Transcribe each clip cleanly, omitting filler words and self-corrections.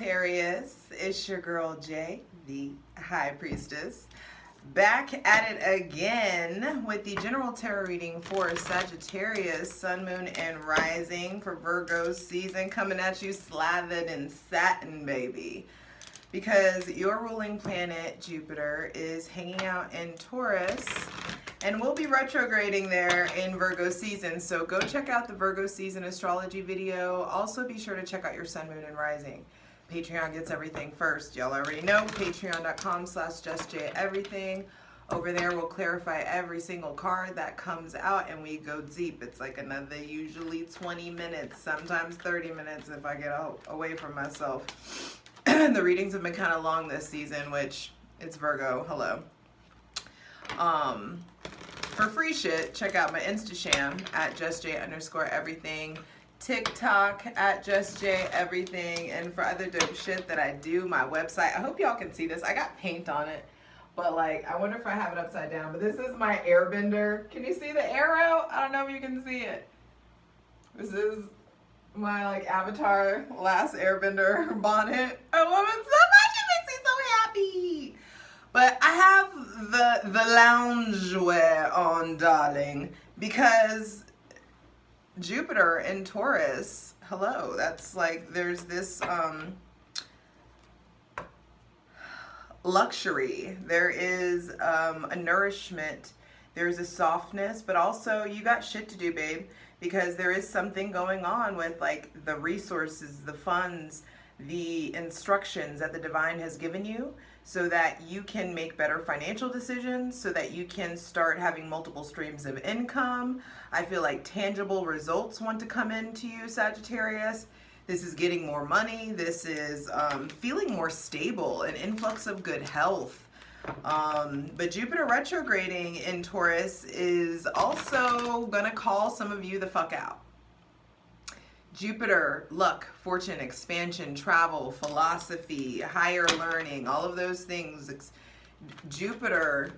Sagittarius, it's your girl Jay, the High Priestess, back at it again with the general tarot reading for Sagittarius, Sun, Moon, and Rising for Virgo season, coming at you slathered in satin, baby. Because your ruling planet, Jupiter, is hanging out in Taurus and will be retrograding there in Virgo season. So go check out the Virgo season astrology video. Also be sure to check out your Sun, Moon, and Rising. Patreon gets everything first. Y'all already know, patreon.com/JustJEverything. Over there, we'll clarify every single card that comes out and we go deep. It's like another usually 20 minutes, sometimes 30 minutes if I get away from myself. The readings have been kind of long this season, which it's Virgo. Hello. For free shit, check out my Instasham at JustJ_everything, TikTok at JustJEverything, and for other dope shit that I do, my website. I hope y'all can see this. I got paint on it, but like, I wonder if I have it upside down. But this is my airbender. Can you see the arrow? I don't know if you can see it. This is my like avatar last airbender bonnet. I love it so much. It makes me so happy. But I have the loungewear on, darling, because Jupiter in Taurus, hello, that's like, there's this luxury. There is a nourishment. There's a softness, but also you got shit to do, babe, because there is something going on with like the resources, the funds, the instructions that the divine has given you so that you can make better financial decisions, so that you can start having multiple streams of income. I feel like tangible results want to come into you, Sagittarius. This is getting more money. This is feeling more stable, an influx of good health. But Jupiter retrograding in Taurus is also gonna call some of you the fuck out. Jupiter, luck, fortune, expansion, travel, philosophy, higher learning, all of those things. Jupiter,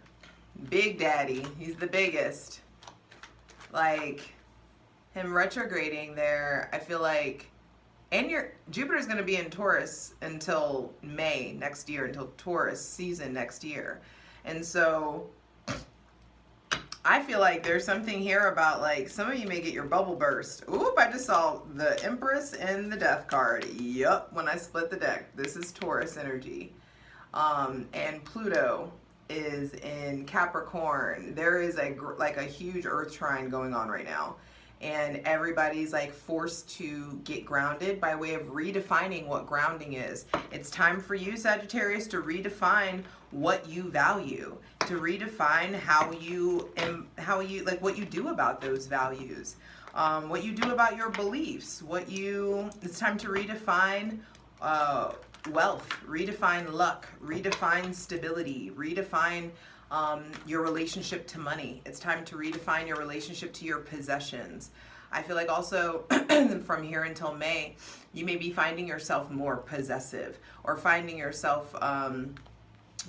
Big Daddy, he's the biggest. Like, him retrograding there, I feel like, and Jupiter's going to be in Taurus until May next year, until Taurus season next year. And so I feel like there's something here about like some of you may get your bubble burst. Oop, I just saw the Empress and the Death card. Yup, when I split the deck. This is Taurus energy. And Pluto is in Capricorn. There is a huge earth trine going on right now. And everybody's like forced to get grounded by way of redefining what grounding is. It's time for you, Sagittarius, to redefine what you value, to redefine how you like what you do about those values, what you do about your beliefs, it's time to redefine wealth, redefine luck, redefine stability, redefine your relationship to money. It's time to redefine your relationship to your possessions. I feel like also from here until May, you may be finding yourself more possessive or finding yourself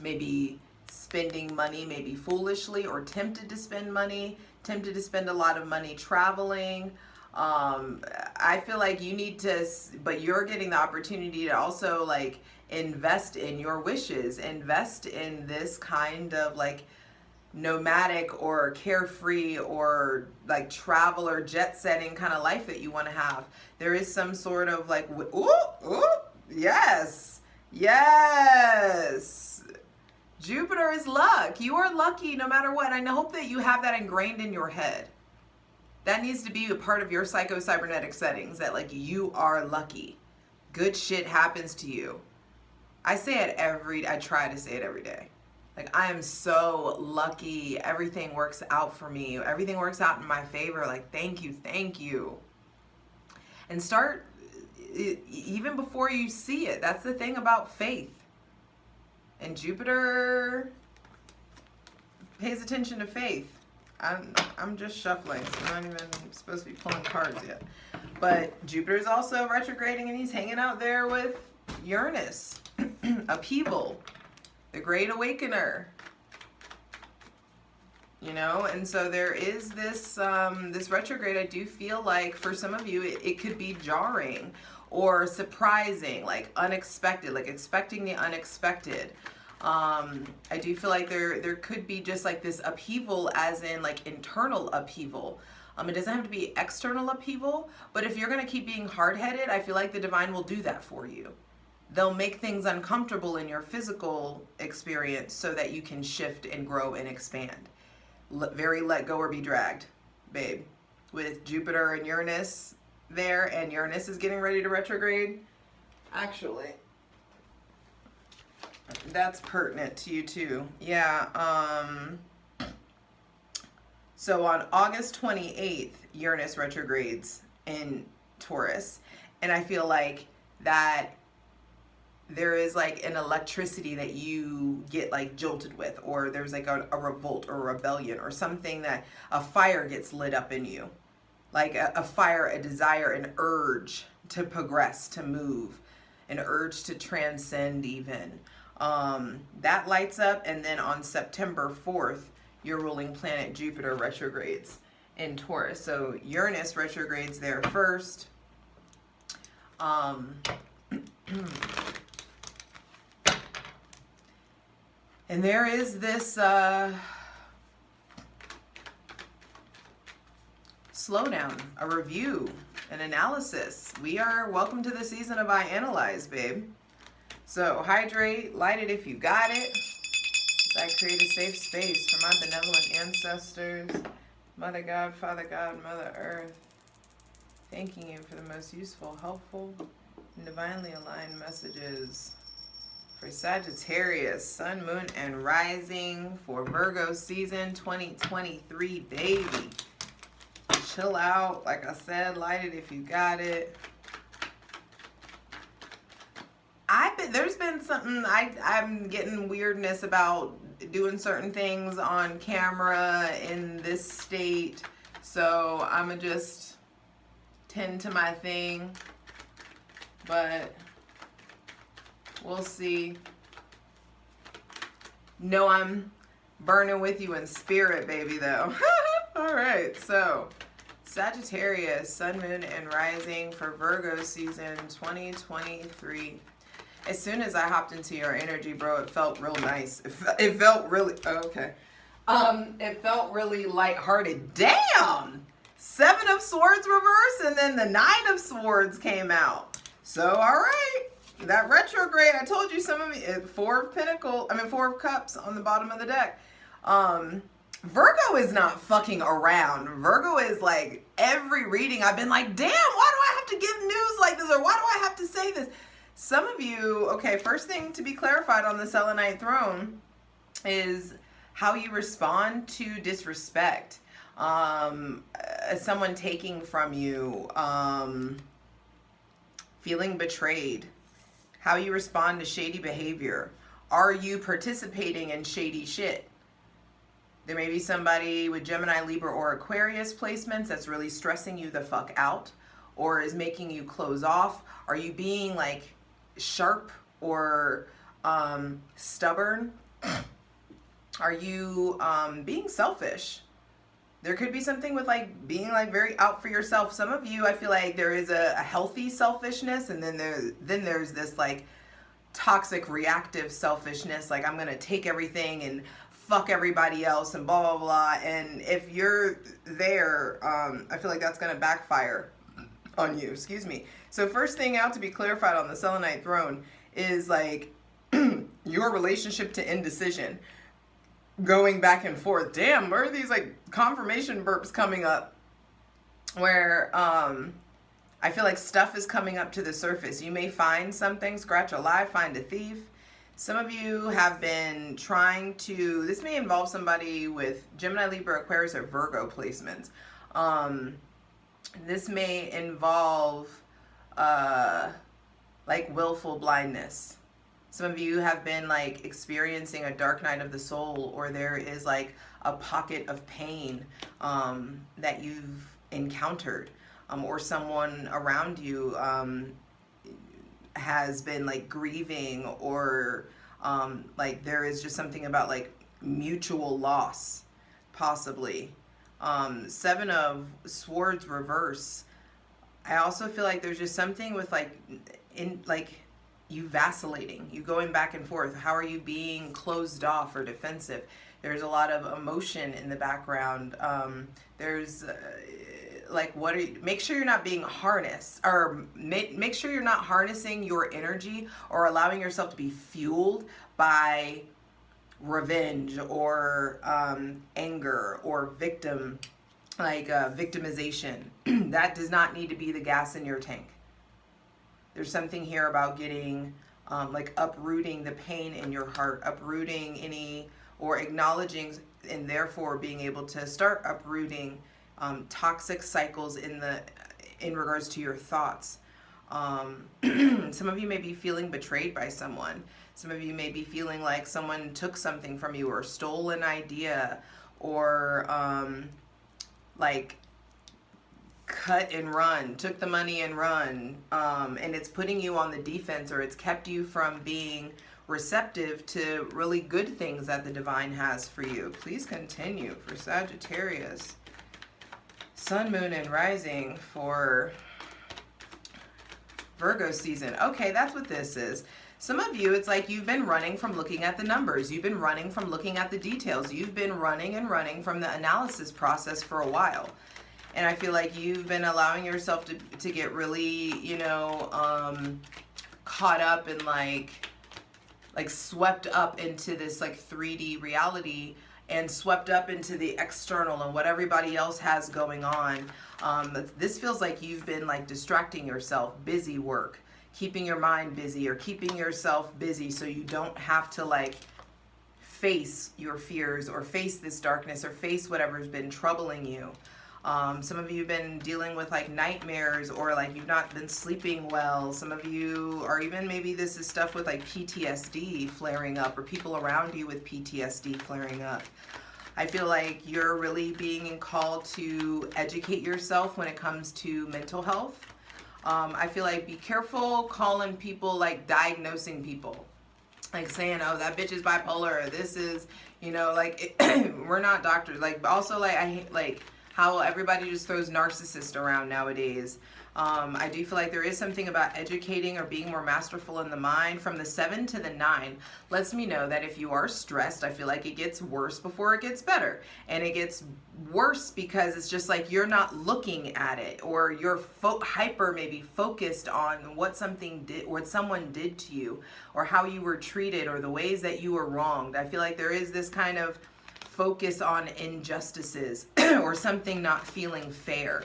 maybe spending money maybe foolishly or tempted to spend money, tempted to spend a lot of money traveling. I feel like you need to, but you're getting the opportunity to also like invest in your wishes, invest in this kind of like nomadic or carefree or like travel or jet setting kind of life that you want to have. There is some sort of like, yes, Jupiter is luck. You are lucky no matter what. And I hope that you have that ingrained in your head. That needs to be a part of your psycho-cybernetic settings, that like you are lucky. Good shit happens to you. I say it I try to say it every day. Like, I am so lucky. Everything works out for me. Everything works out in my favor. Like, thank you. And start, even before you see it. That's the thing about faith. And Jupiter pays attention to faith. I'm just shuffling, so I'm not even supposed to be pulling cards yet. But Jupiter's also retrograding and he's hanging out there with Uranus, upheaval, the Great Awakener. you know? And so there is this, this retrograde. I do feel like for some of you, it could be jarring or surprising, like unexpected, like expecting the unexpected. I do feel like there could be just like this upheaval, as in like internal upheaval. It doesn't have to be external upheaval, but if you're going to keep being hard-headed, I feel like the divine will do that for you. They'll make things uncomfortable in your physical experience so that you can shift and grow and expand. Very let go or be dragged, babe. With Jupiter and Uranus there, and Uranus is getting ready to retrograde. Actually, that's pertinent to you too. Yeah. So on August 28th, Uranus retrogrades in Taurus, and I feel like that there is like an electricity that you get like jolted with, or there's like a revolt or a rebellion or something, that a fire gets lit up in you, like a fire, a desire, an urge to progress, to move, an urge to transcend even. That lights up, and then on September 4th, your ruling planet Jupiter retrogrades in Taurus. So Uranus retrogrades there first. And there is this slowdown, a review, an analysis. We are welcome to the season of I Analyze, babe. So hydrate, light it if you got it. I create a safe space for my benevolent ancestors, Mother God, Father God, Mother Earth. Thanking you for the most useful, helpful, and divinely aligned messages for Sagittarius, Sun, Moon, and Rising for Virgo season 2023, baby. Chill out. Like I said, light it if you got it. There's been something, I'm getting weirdness about doing certain things on camera in this state. So I'ma just tend to my thing. But we'll see. No, I'm burning with you in spirit, baby, though. All right, so Sagittarius, Sun, Moon, and Rising for Virgo season 2023. As soon as I hopped into your energy, bro, it felt real nice. It felt really, okay. It felt really lighthearted. Damn! 7 of Swords reverse, and then the 9 of Swords came out. So, all right. That retrograde, I told you some of it, 4 of Cups on the bottom of the deck. Virgo is not fucking around. Virgo is like, every reading I've been like, damn, why do I have to give news like this? Or why do I have to say this? Some of you, okay, first thing to be clarified on the Selenite throne is how you respond to disrespect. Someone taking from you, feeling betrayed. How you respond to shady behavior. Are you participating in shady shit? There may be somebody with Gemini, Libra, or Aquarius placements that's really stressing you the fuck out, or is making you close off. Are you being like sharp or stubborn? Are you being selfish? There could be something with like being like very out for yourself. Some of you, I feel like there is a healthy selfishness, and then there's this like toxic reactive selfishness, like I'm gonna take everything and fuck everybody else and blah blah blah. And if you're there, I feel like that's gonna backfire on you. Excuse me. So first thing out to be clarified on the Selenite throne is like your relationship to indecision, going back and forth. Damn, where are these like confirmation burps coming up? Where I feel like stuff is coming up to the surface. You may find something, scratch a lie, find a thief. Some of you have been trying to, this may involve somebody with Gemini, Libra, Aquarius, or Virgo placements. This may involve like willful blindness. Some of you have been like experiencing a dark night of the soul, or there is like a pocket of pain that you've encountered, or someone around you has been like grieving, or like there is just something about like mutual loss. possibly. Seven of Swords reverse. I also feel like there's just something with like you vacillating, you going back and forth. How are you being closed off or defensive? There's a lot of emotion in the background. There's like, what are you, make sure you're not being harnessed, or make sure you're not harnessing your energy or allowing yourself to be fueled by revenge or anger or victimization. That does not need to be the gas in your tank. There's something here about getting like uprooting the pain in your heart, uprooting any, or acknowledging and therefore being able to start uprooting toxic cycles in regards to your thoughts. Some of you may be feeling betrayed by someone. Some of you may be feeling like someone took something from you or stole an idea, or like cut and run, took the money and run, and it's putting you on the defense, or it's kept you from being receptive to really good things that the divine has for you. Please continue for Sagittarius. Sun, moon, and rising for Virgo season. Okay, that's what this is. Some of you, it's like you've been running from looking at the numbers. You've been running from looking at the details. You've been running and running from the analysis process for a while. And I feel like you've been allowing yourself to get really, you know, caught up in like swept up into this like 3D reality, and swept up into the external and what everybody else has going on. This feels like you've been like distracting yourself, busy work, keeping your mind busy, or keeping yourself busy so you don't have to like face your fears or face this darkness or face whatever's been troubling you. Some of you have been dealing with like nightmares, or like you've not been sleeping well. Some of you are even, maybe this is stuff with like PTSD flaring up, or people around you with PTSD flaring up. I feel like you're really being called to educate yourself when it comes to mental health. I feel like be careful calling people, like diagnosing people, like saying, oh, that bitch is bipolar, or this is, you know, like we're not doctors. Like also, like I hate like how everybody just throws narcissist around nowadays. I do feel like there is something about educating or being more masterful in the mind. From the 7 to the 9 lets me know that if you are stressed, I feel like it gets worse before it gets better. And it gets worse because it's just like you're not looking at it, or you're hyper maybe focused on what someone did to you, or how you were treated, or the ways that you were wronged. I feel like there is this kind of focus on injustices or something not feeling fair.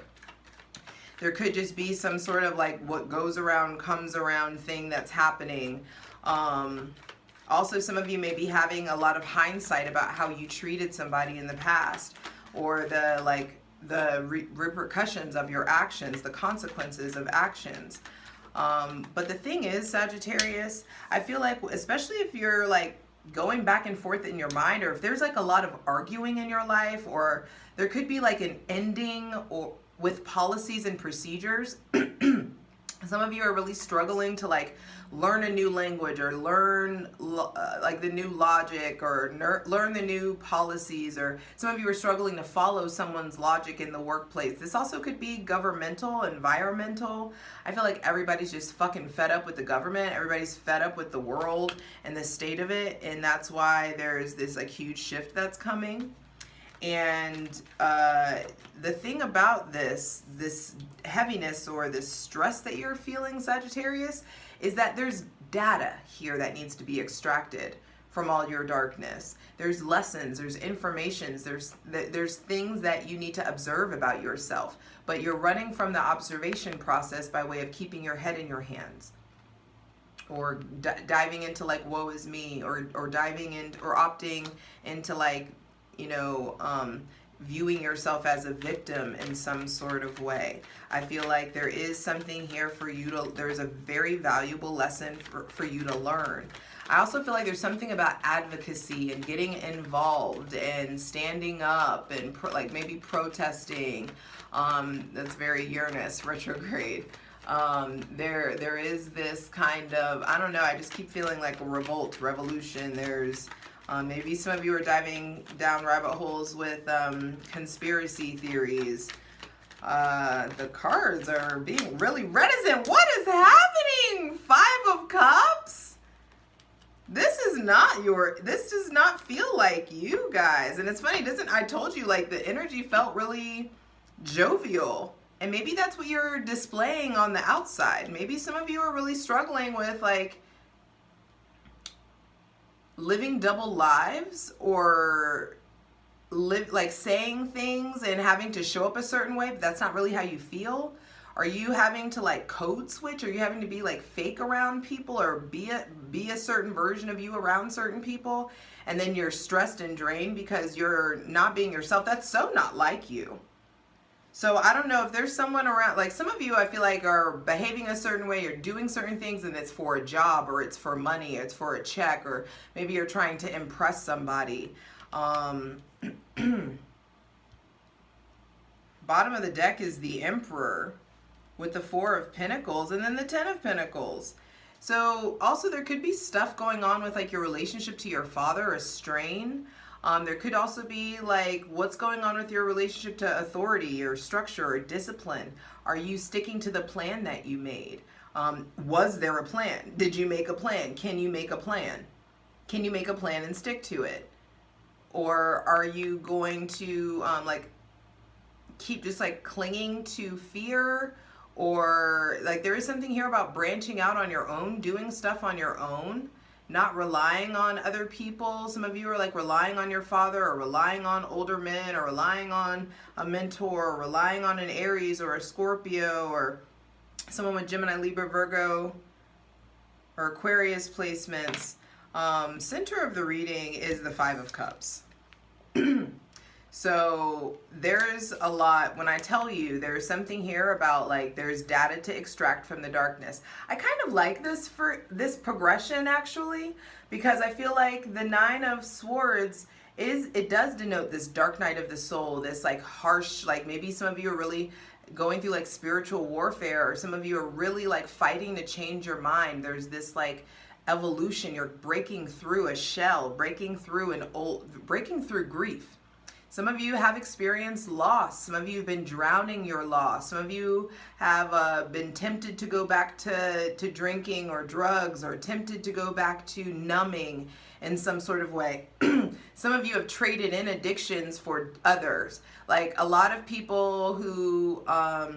There could just be some sort of like what goes around comes around thing that's happening. Also, some of you may be having a lot of hindsight about how you treated somebody in the past, or the repercussions of your actions, the consequences of actions. But the thing is, Sagittarius, I feel like, especially if you're like going back and forth in your mind, or if there's like a lot of arguing in your life, or there could be like an ending or with policies and procedures. Some of you are really struggling to like learn a new language, or learn like the new logic, or learn the new policies, or some of you are struggling to follow someone's logic in the workplace. This also could be governmental, environmental. I feel like everybody's just fucking fed up with the government. Everybody's fed up with the world and the state of it, and that's why there's this like huge shift that's coming. And the thing about this heaviness or this stress that you're feeling, Sagittarius, is that there's data here that needs to be extracted from all your darkness. There's lessons, there's information, there's things that you need to observe about yourself, but you're running from the observation process by way of keeping your head in your hands, or diving into like woe is me, or diving in, or opting into like, you know, viewing yourself as a victim in some sort of way. I feel like there is something here for you to, there's a very valuable lesson for you to learn. I also feel like there's something about advocacy and getting involved and standing up and like maybe protesting. That's very Uranus retrograde. There is this kind of, I don't know, I just keep feeling like a revolt, revolution. There's Maybe some of you are diving down rabbit holes with conspiracy theories. The cards are being really reticent. What is happening? 5 of Cups? This does not feel like you guys. And it's funny, I told you, like, the energy felt really jovial. And maybe that's what you're displaying on the outside. Maybe some of you are really struggling with, like, living double lives, or saying things and having to show up a certain way, but that's not really how you feel. Are you having to, like, code switch? Are you having to be, like, fake around people, or be a certain version of you around certain people, and then you're stressed and drained because you're not being yourself? That's so not like you. So I don't know if there's someone around, like, some of you I feel like are behaving a certain way, or doing certain things, and it's for a job, or it's for money, or it's for a check, or maybe you're trying to impress somebody. Bottom of the deck is the Emperor with the 4 of Pentacles, and then the 10 of Pentacles. So also there could be stuff going on with, like, your relationship to your father, a strain. There could also be, like, what's going on with your relationship to authority or structure or discipline. Are you sticking to the plan that you made? Was there a plan? Did you make a plan? Can you make a plan? Can you make a plan and stick to it? Or are you going to, like, keep just, like, clinging to fear? Or, like, there is something here about branching out on your own, doing stuff on your own, not relying on other people. Some of you are, like, relying on your father, or relying on older men, or relying on a mentor, or relying on an Aries or a Scorpio, or someone with Gemini, Libra, Virgo, or Aquarius placements. Center of the reading is the 5 of Cups. So there's a lot. When I tell you there's something here about, like, there's data to extract from the darkness. I kind of like this for this progression, actually, because I feel like the 9 of Swords it does denote this dark night of the soul, this, like, harsh, like, maybe some of you are really going through, like, spiritual warfare, or some of you are really, like, fighting to change your mind. There's this, like, evolution. You're breaking through a shell, breaking through grief. Some of you have experienced loss. Some of you have been drowning your loss. Some of you have been tempted to go back to drinking or drugs, or tempted to go back to numbing in some sort of way. Some of you have traded in addictions for others. Like, a lot of people who, I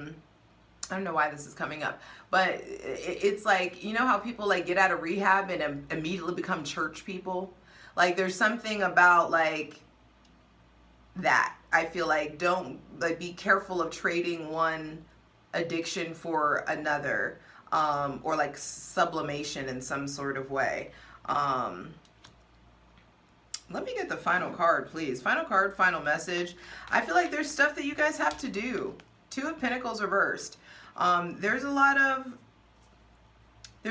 don't know why this is coming up, but it's like, you know how people, like, get out of rehab and immediately become church people? Like, there's something about, like, that I feel like, don't, like, be careful of trading one addiction for another, or, like, sublimation in some sort of way. Let me get the final card, please. Final card, final message. I feel like there's stuff that you guys have to do. 2 of Pentacles reversed. There's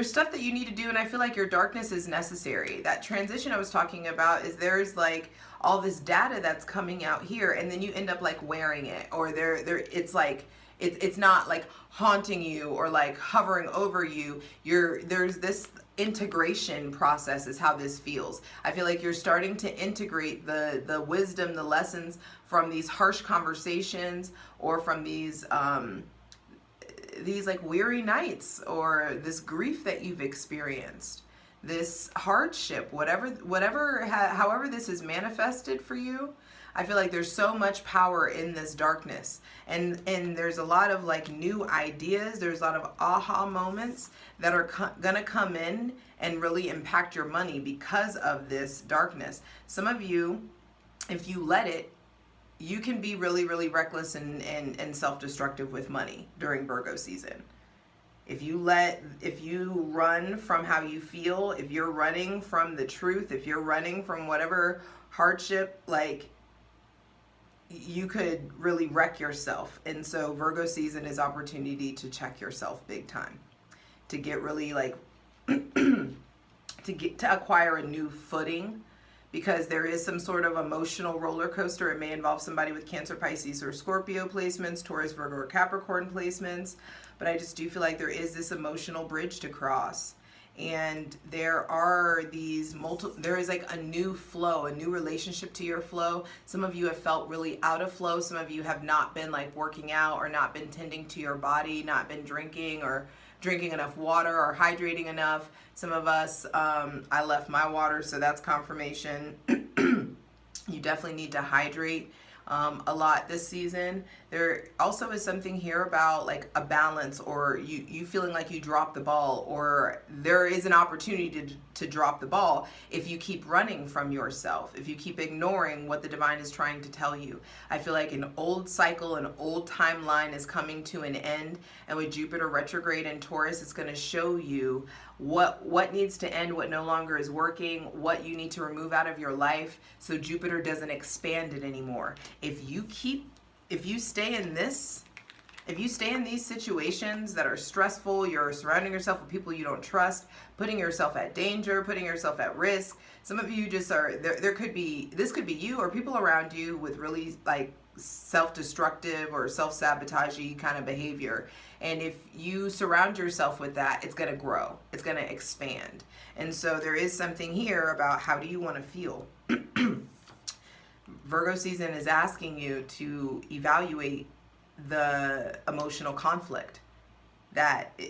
stuff that you need to do, and I feel like your darkness is necessary. That transition I was talking about is, there's, like, all this data that's coming out here, and then you end up, like, wearing it, or it's like, it's not, like, haunting you or, like, hovering over you. There's this integration process is how this feels. I feel like you're starting to integrate the wisdom, the lessons from these harsh conversations, or from these like, weary nights, or this grief that you've experienced, this hardship, however this is manifested for you. I feel like there's so much power in this darkness, and there's a lot of, like, new ideas. There's a lot of aha moments that are gonna come in and really impact your money because of this darkness. Some of you, if you let it, you can be really, really reckless and self-destructive with money during Virgo season. If you run from how you feel, if you're running from the truth, if you're running from whatever hardship, like, you could really wreck yourself. And so Virgo season is opportunity to check yourself big time, to get really, like, to acquire a new footing, because there is some sort of emotional roller coaster. It may involve somebody with Cancer, Pisces, or Scorpio placements, Taurus, Virgo, or Capricorn placements. But I just do feel like there is this emotional bridge to cross. And there are these there is like a new flow, a new relationship to your flow. Some of you have felt really out of flow. Some of you have not been like working out or not been tending to your body, not been drinking or drinking enough water or hydrating enough. Some of us, I left my water, so that's confirmation. You definitely need to hydrate a lot this season. There also is something here about like a balance, or you feeling like you dropped the ball, or there is an opportunity to drop the ball if you keep running from yourself, if you keep ignoring what the divine is trying to tell you. I feel like an old cycle, an old timeline is coming to an end, and with Jupiter retrograde in Taurus, it's going to show you what needs to end, what no longer is working, what you need to remove out of your life so Jupiter doesn't expand it anymore. If you stay in these situations that are stressful, you're surrounding yourself with people you don't trust, putting yourself at danger, putting yourself at risk. Some of you just are, this could be you or people around you with really like self-destructive or self-sabotagey kind of behavior. And if you surround yourself with that, it's going to grow. It's going to expand. And so there is something here about how do you want to feel? Virgo season is asking you to evaluate the emotional conflict that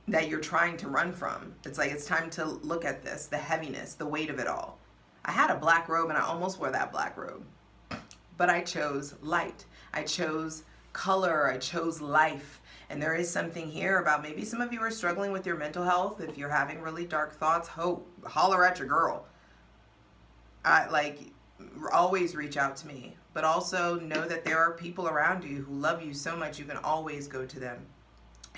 you're trying to run from. It's like it's time to look at this, the heaviness, the weight of it all. I had a black robe and I almost wore that black robe, but I chose light. I chose color. I chose life. And there is something here about maybe some of you are struggling with your mental health. If you're having really dark thoughts, holler at your girl. Always reach out to me, but also know that there are people around you who love you so much you can always go to them.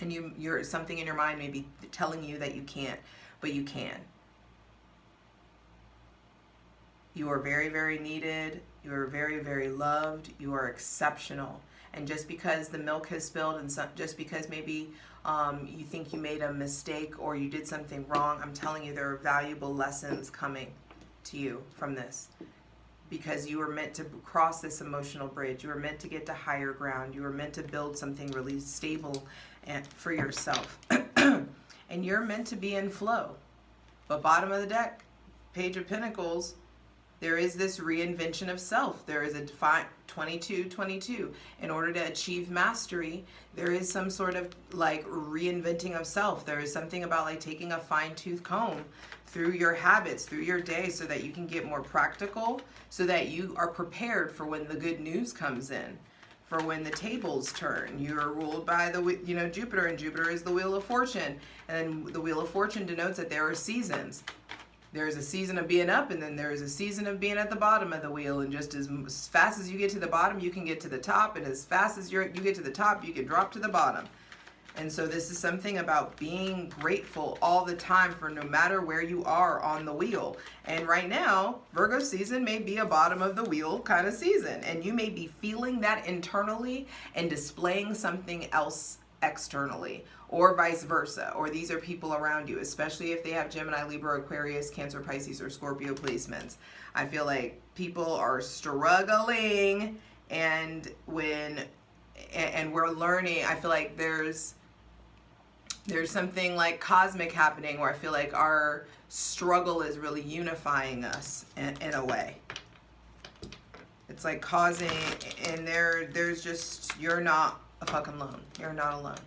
And you're something in your mind may be telling you that you can't, but you can. You are very, very needed. You are very, very loved. You are exceptional. And just because the milk has spilled, and just because maybe you think you made a mistake or you did something wrong, I'm telling you there are valuable lessons coming to you from this, because you were meant to cross this emotional bridge. You were meant to get to higher ground. You were meant to build something really stable and for yourself. And you're meant to be in flow. But bottom of the deck, Page of Pentacles, there is this reinvention of self. There is a defined 22. In order to achieve mastery, there is some sort of like reinventing of self. There is something about like taking a fine-tooth comb through your habits, through your day, so that you can get more practical, so that you are prepared for when the good news comes in, for when the tables turn. You are ruled by Jupiter, and Jupiter is the Wheel of Fortune. And the Wheel of Fortune denotes that there are seasons. There's a season of being up, and then there's a season of being at the bottom of the wheel. And just as fast as you get to the bottom, you can get to the top. And as fast as you get to the top, you can drop to the bottom. And so this is something about being grateful all the time for no matter where you are on the wheel. And right now, Virgo season may be a bottom of the wheel kind of season. And you may be feeling that internally and displaying something else externally, or vice versa. Or these are people around you, especially if they have Gemini, Libra, Aquarius, Cancer, Pisces, or Scorpio placements. I feel like people are struggling, and we're learning. I feel like there's something like cosmic happening where I feel like our struggle is really unifying us in a way. It's like causing, and there's just, you're not a fucking alone. You're not alone.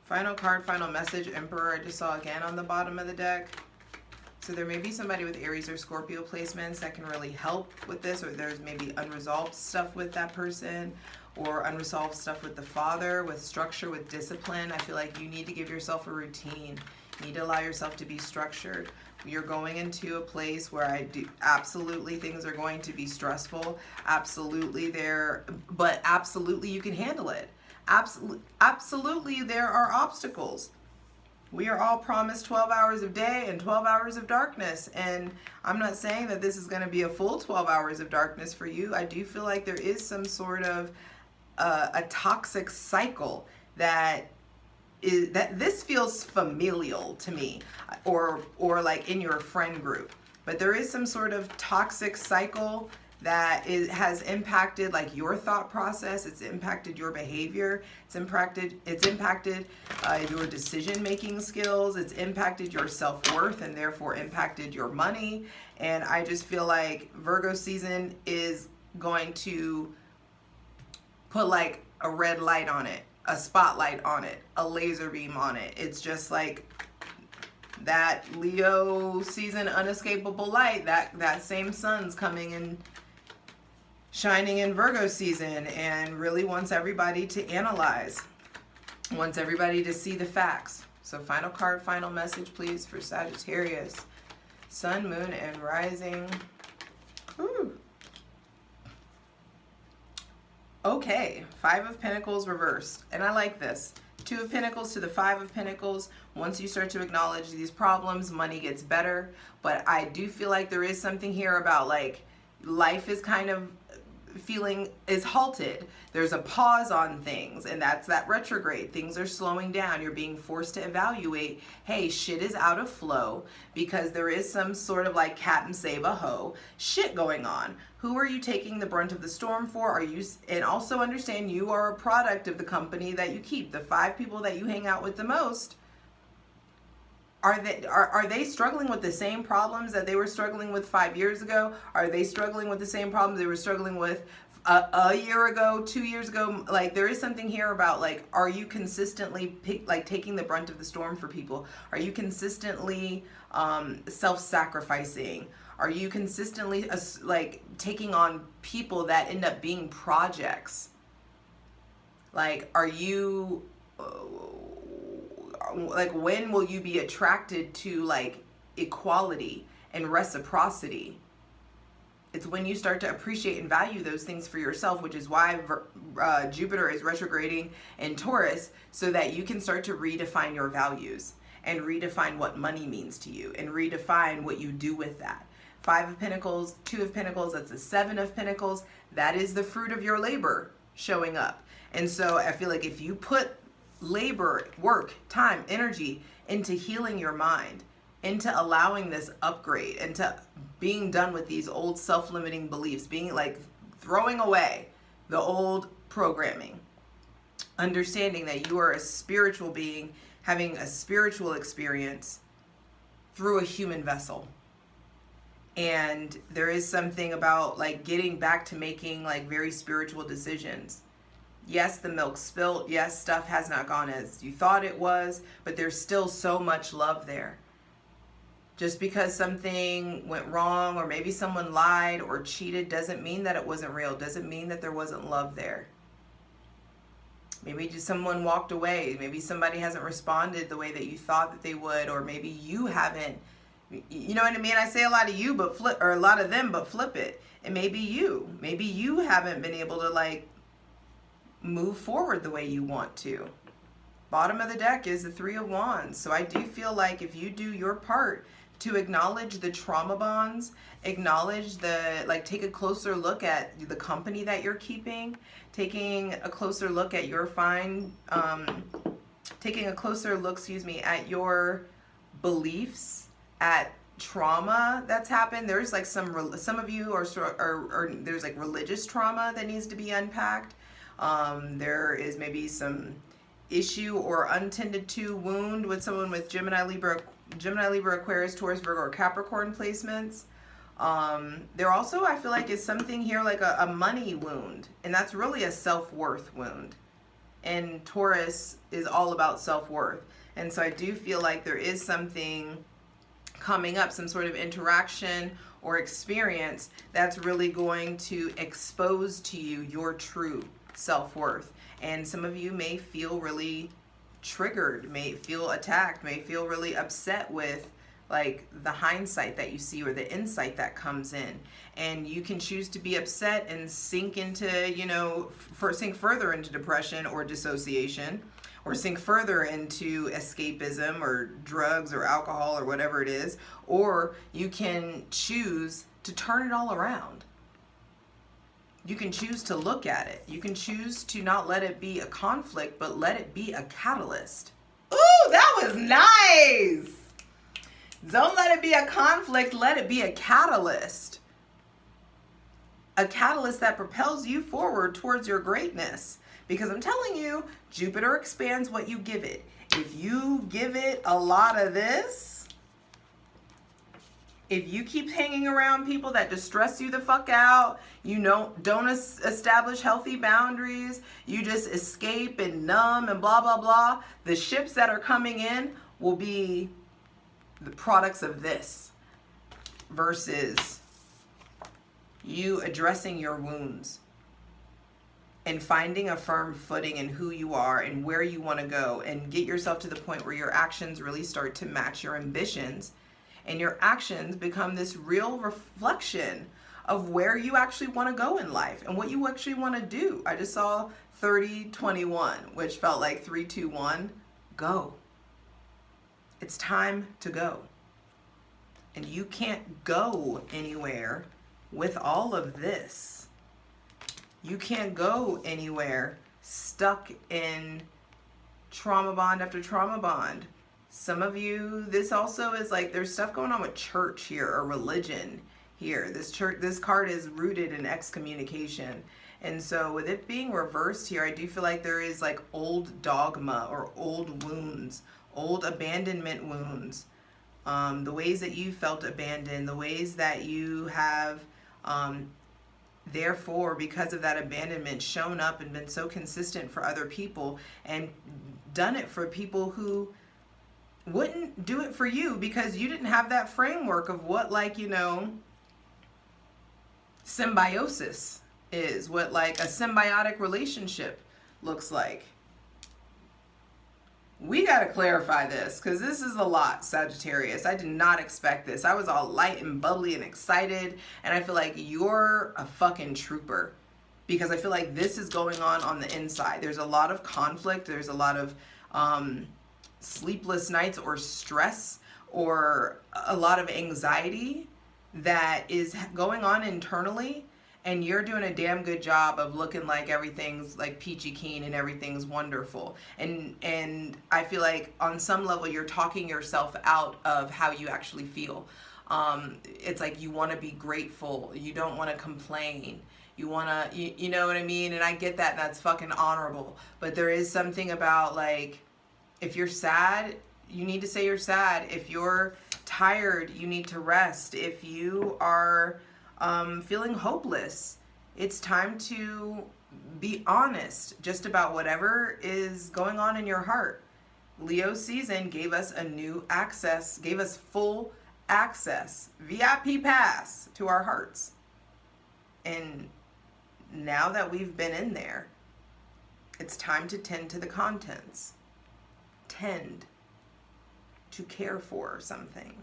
Final card, final message, Emperor, I just saw again on the bottom of the deck. So there may be somebody with Aries or Scorpio placements that can really help with this, or there's maybe unresolved stuff with that person, or unresolved stuff with the father, with structure, with discipline. I feel like you need to give yourself a routine. You need to allow yourself to be structured. You're going into a place where absolutely things are going to be stressful. Absolutely but absolutely you can handle it. Absolutely there are obstacles. We are all promised 12 hours of day and 12 hours of darkness. And I'm not saying that this is going to be a full 12 hours of darkness for you. I do feel like there is some sort of a toxic cycle that this feels familial to me, or like in your friend group. But there is some sort of toxic cycle that has impacted like your thought process. It's impacted your behavior. It's impacted your decision-making skills. It's impacted your self-worth and therefore impacted your money. And I just feel like Virgo season is going to put like a red light on it, a spotlight on it, a laser beam on it. It's just like that Leo season unescapable light, that same sun's coming and shining in Virgo season, and really wants everybody to analyze, wants everybody to see the facts. So final card, final message please for Sagittarius, Sun, Moon, and Rising. Ooh. Okay, Five of Pentacles reversed, and I like this. Two of Pentacles to the Five of Pentacles. Once you start to acknowledge these problems, money gets better. But I do feel like there is something here about like life is kind of is halted. There's a pause on things, and that's that retrograde. Things are slowing down. You're being forced to evaluate, hey, shit is out of flow because there is some sort of like cat and save a hoe shit going on. Who are you taking the brunt of the storm for? Are you, and also understand you are a product of the company that you keep. The 5 people that you hang out with the most, are they struggling with the same problems that they were struggling with 5 years ago? Are they struggling with the same problems they were struggling with a year ago, 2 years ago? Like, there is something here about like, are you consistently like taking the brunt of the storm for people? Are you consistently self-sacrificing? Are you consistently like taking on people that end up being projects? Like, are you like, when will you be attracted to like equality and reciprocity? It's when you start to appreciate and value those things for yourself, which is why Jupiter is retrograding in Taurus, so that you can start to redefine your values and redefine what money means to you and redefine what you do with that. 5 of Pentacles, 2 of Pentacles, that's a 7 of Pentacles. That is the fruit of your labor showing up. And so I feel like if you put labor, work, time, energy into healing your mind, into allowing this upgrade, into being done with these old self-limiting beliefs, being like throwing away the old programming, understanding that you are a spiritual being having a spiritual experience through a human vessel. And there is something about like getting back to making like very spiritual decisions. Yes, the milk spilt. Yes, stuff has not gone as you thought it was, but there's still so much love there. Just because something went wrong or maybe someone lied or cheated doesn't mean that it wasn't real. Doesn't mean that there wasn't love there. Maybe just someone walked away. Maybe somebody hasn't responded the way that you thought that they would, or maybe you haven't. You know what I mean? I say a lot of you, but flip, or a lot of them, but flip it. And maybe you haven't been able to like move forward the way you want to. Bottom of the deck is the 3 of Wands. So I do feel like if you do your part to acknowledge the trauma bonds, acknowledge the, like, take a closer look at the company that you're keeping, taking a closer look at your taking a closer look, at your beliefs, at trauma that's happened. There's like some of you are there's like religious trauma that needs to be unpacked. There is maybe some issue or untended to wound with someone with Gemini, Libra, Aquarius, Taurus, Virgo, or Capricorn placements. There also, I feel like, is something here like a money wound, and that's really a self-worth wound. And Taurus is all about self-worth. And so I do feel like there is something coming up, some sort of interaction or experience that's really going to expose to you your true self-worth. And some of you may feel really triggered, may feel attacked, may feel really upset with like the hindsight that you see or the insight that comes in. And you can choose to be upset and sink into, you know, sink further into depression or dissociation, or sink further into escapism or drugs or alcohol or whatever it is. Or you can choose to turn it all around. You can choose to look at it. You can choose to not let it be a conflict, but let it be a catalyst. Ooh, that was nice. Don't let it be a conflict, let it be a catalyst. a catalyst that propels you forward towards your greatness. Because I'm telling you, Jupiter expands what you give it. If you give it a lot of this, if you keep hanging around people that just stress you the fuck out, you know, don't establish healthy boundaries, you just escape and numb and blah, blah, blah, the ships that are coming in will be the products of this versus you addressing your wounds and finding a firm footing in who you are and where you want to go, and get yourself to the point where your actions really start to match your ambitions, and your actions become this real reflection of where you actually want to go in life and what you actually want to do. I just saw 30-21, which felt like 3-2-1. Go. It's time to go. And you can't go anywhere with all of this. You can't go anywhere stuck in trauma bond after trauma bond. Some of you, this also is like, there's stuff going on with church here or religion here. This card is rooted in excommunication. And so with it being reversed here, I do feel like there is like old dogma or old wounds, old abandonment wounds. The ways that you felt abandoned, the ways that you have, therefore, because of that abandonment, shown up and been so consistent for other people and done it for people who wouldn't do it for you because you didn't have that framework of what, like, you know, symbiosis is, what like a symbiotic relationship looks like. We got to clarify this because this is a lot, Sagittarius. I did not expect this. I was all light and bubbly and excited, and I feel like you're a fucking trooper because I feel like this is going on the inside. There's a lot of conflict. There's a lot of sleepless nights or stress or a lot of anxiety that is going on internally. And you're doing a damn good job of looking like everything's like peachy keen and everything's wonderful. And I feel like on some level you're talking yourself out of how you actually feel. It's like you want to be grateful. You don't want to complain. You want to, you know what I mean? And I get that, and that's fucking honorable. But there is something about like, if you're sad, you need to say you're sad. If you're tired, you need to rest. If you are feeling hopeless, it's time to be honest just about whatever is going on in your heart. Leo season gave us a new access, gave us full access, VIP pass to our hearts. And now that we've been in there, it's time to tend to the contents. Tend to care for something.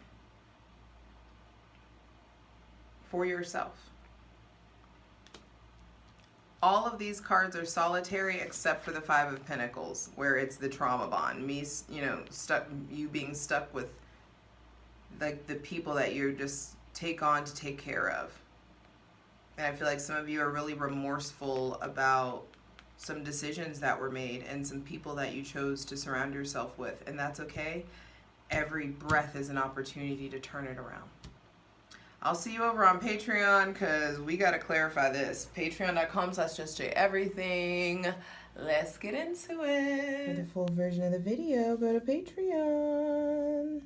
For yourself. All of these cards are solitary except for the Five of Pentacles, where it's the trauma bond. Me, you know, you being stuck with like the people that you just take on to take care of. And I feel like some of you are really remorseful about some decisions that were made and some people that you chose to surround yourself with, and that's okay. Every breath is an opportunity to turn it around. I'll see you over on Patreon because we got to clarify this. Patreon.com/JustJEverything. Let's get into it. For the full version of the video, go to Patreon.